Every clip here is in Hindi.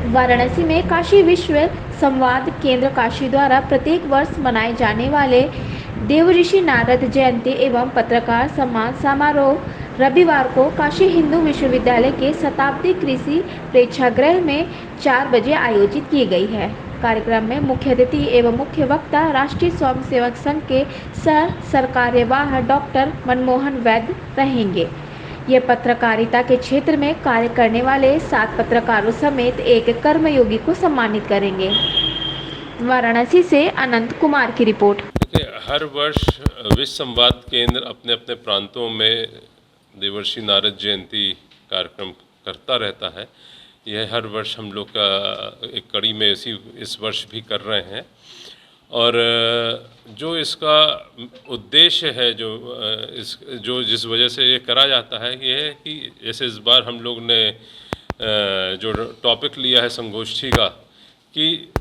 वाराणसी में काशी विश्व संवाद केंद्र काशी द्वारा प्रत्येक वर्ष मनाए जाने वाले देवऋषि नारद जयंती एवं पत्रकार सम्मान समारोह रविवार को काशी हिंदू विश्वविद्यालय के शताब्दी कृषि प्रेक्षागृह में 4 बजे आयोजित की गई है। कार्यक्रम में मुख्य अतिथि एवं मुख्य वक्ता राष्ट्रीय स्वयंसेवक संघ के सह सरकार्यवाह डॉक्टर मनमोहन वैद्य रहेंगे। ये पत्रकारिता के क्षेत्र में कार्य करने वाले 7 पत्रकारों समेत एक कर्मयोगी को सम्मानित करेंगे। वाराणसी से अनंत कुमार की रिपोर्ट। हर वर्ष विश्व संवाद केंद्र अपने अपने प्रांतों में देवर्षि नारद जयंती कार्यक्रम करता रहता है। यह हर वर्ष हम लोग का एक कड़ी में इस वर्ष भी कर रहे हैं। और जो इसका उद्देश्य है, जो जिस वजह से ये करा जाता है, ये है कि जैसे इस बार हम लोग ने जो टॉपिक लिया है संगोष्ठी का, कि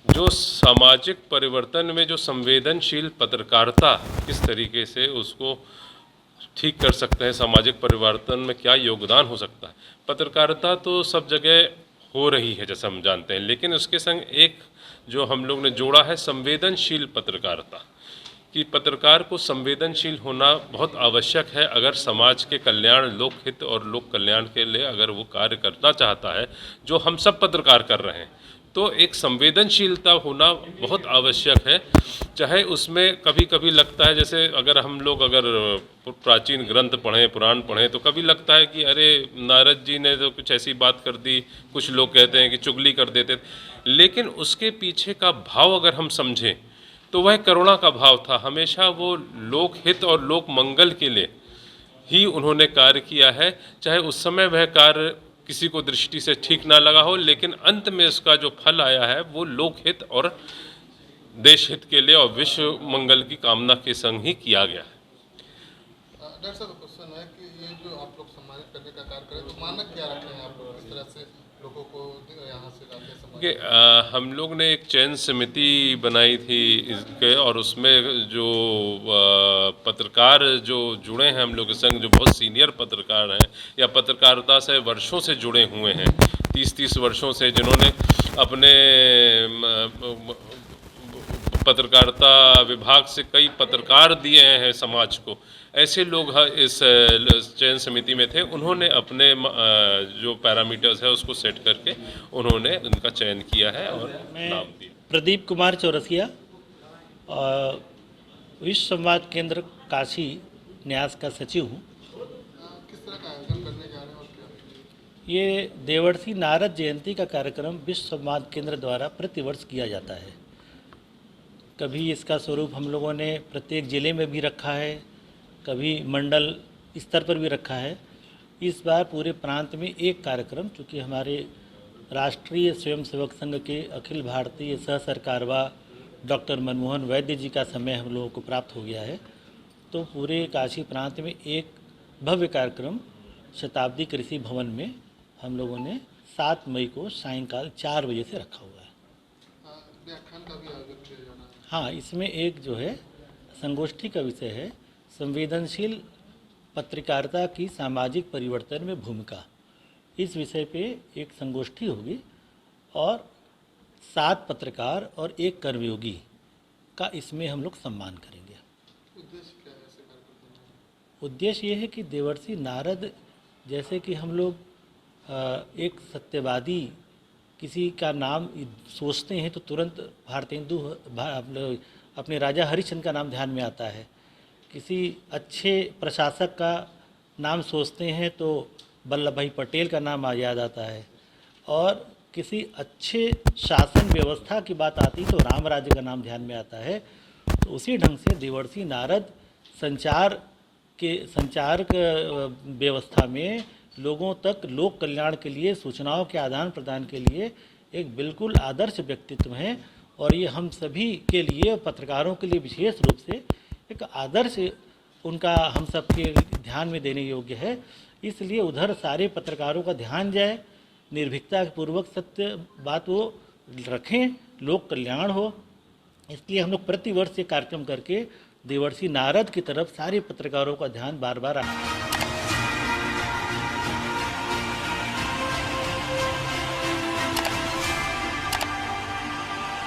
जो सामाजिक परिवर्तन में जो संवेदनशील पत्रकारिता किस तरीके से उसको ठीक कर सकते हैं, सामाजिक परिवर्तन में क्या योगदान हो सकता है। पत्रकारिता तो सब जगह हो रही है जैसा हम जानते हैं, लेकिन उसके संग एक जो हम लोग ने जोड़ा है संवेदनशील पत्रकारिता, कि पत्रकार को संवेदनशील होना बहुत आवश्यक है अगर समाज के कल्याण, लोकहित और लोक कल्याण के लिए अगर वो कार्य करना चाहता है, जो हम सब पत्रकार कर रहे हैं। तो एक संवेदनशीलता होना बहुत आवश्यक है। चाहे उसमें कभी कभी लगता है, जैसे अगर हम लोग अगर प्राचीन ग्रंथ पढ़ें, पुराण पढ़ें, तो कभी लगता है कि अरे नारद जी ने तो कुछ ऐसी बात कर दी, कुछ लोग कहते हैं कि चुगली कर देते, लेकिन उसके पीछे का भाव अगर हम समझें तो वह करुणा का भाव था। हमेशा वो लोकहित और लोक मंगल के लिए ही उन्होंने कार्य किया है। चाहे उस समय वह कार्य किसी को दृष्टि से ठीक ना लगा हो, लेकिन अंत में इसका जो फल आया है वो लोकहित और देश हित के लिए और विश्व मंगल की कामना के संग ही किया गया है। डॉक्टर साहब, क्वेश्चन है कि ये जो आप लोग सम्मानित करने का कार्य करें, तो मानक क्या रखे हैं आप लोग, किस तरह से लोगों को यहाँ से लाते हैं सम्मानित? हम लोग ने एक चयन समिति बनाई थी इसके, और उसमें जो पत्रकार जो जुड़े हैं हम लोग के संग, जो बहुत सीनियर पत्रकार हैं या पत्रकारिता से वर्षों से जुड़े हुए हैं, 30 वर्षों से, जिन्होंने अपने पत्रकारिता विभाग से कई पत्रकार दिए हैं समाज को, ऐसे लोग इस चयन समिति में थे। उन्होंने अपने जो पैरामीटर्स है उसको सेट करके उन्होंने उनका चयन किया है और नाम दिया। प्रदीप कुमार चौरसिया, विश्व संवाद केंद्र काशी न्यास का सचिव हूँ। किस तरह का आयोजन करने जा रहे हैं और क्या? ये देवर्षि नारद जयंती का कार्यक्रम विश्व संवाद केंद्र द्वारा प्रतिवर्ष किया जाता है। कभी इसका स्वरूप हम लोगों ने प्रत्येक ज़िले में भी रखा है, कभी मंडल स्तर पर भी रखा है। इस बार पूरे प्रांत में एक कार्यक्रम, चूँकि हमारे राष्ट्रीय स्वयंसेवक संघ के अखिल भारतीय सह सरकारवाह डॉक्टर मनमोहन वैद्य जी का समय हम लोगों को प्राप्त हो गया है, तो पूरे काशी प्रांत में एक भव्य कार्यक्रम शताब्दी कृषि भवन में हम लोगों ने 7 मई को सायंकाल 4 बजे से रखा हुआ है। व्याख्यान का भी आयोजन किया जाना है। हाँ, इसमें एक जो है संगोष्ठी का विषय है संवेदनशील पत्रकारिता की सामाजिक परिवर्तन में भूमिका। इस विषय पे एक संगोष्ठी होगी और 7 पत्रकार और 1 कर्मयोगी का इसमें हम लोग सम्मान करेंगे। उद्देश्य क्या है ऐसे कार्यक्रम का? उद्देश्य ये है कि देवर्षि नारद, जैसे कि हम लोग एक सत्यवादी किसी का नाम सोचते हैं तो तुरंत भारतेंदु अपने राजा हरिश्चंद्र का नाम ध्यान में आता है। किसी अच्छे प्रशासक का नाम सोचते हैं तो वल्लभ भाई पटेल का नाम याद आता है, और किसी अच्छे शासन व्यवस्था की बात आती तो राम राज्य का नाम ध्यान में आता है। तो उसी ढंग से देवर्षि नारद संचार व्यवस्था में लोगों तक लोक कल्याण के लिए, सूचनाओं के आदान प्रदान के लिए एक बिल्कुल आदर्श व्यक्तित्व हैं, और ये हम सभी के लिए, पत्रकारों के लिए विशेष रूप से एक आदर्श उनका हम सबके ध्यान में देने योग्य है। इसलिए उधर सारे पत्रकारों का ध्यान जाए, निर्भीकता पूर्वक सत्य बात वो रखें, लोक कल्याण हो। इसलिए हम लोग प्रतिवर्ष ये कार्यक्रम करके देवर्षि नारद की तरफ सारे पत्रकारों का ध्यान बार बार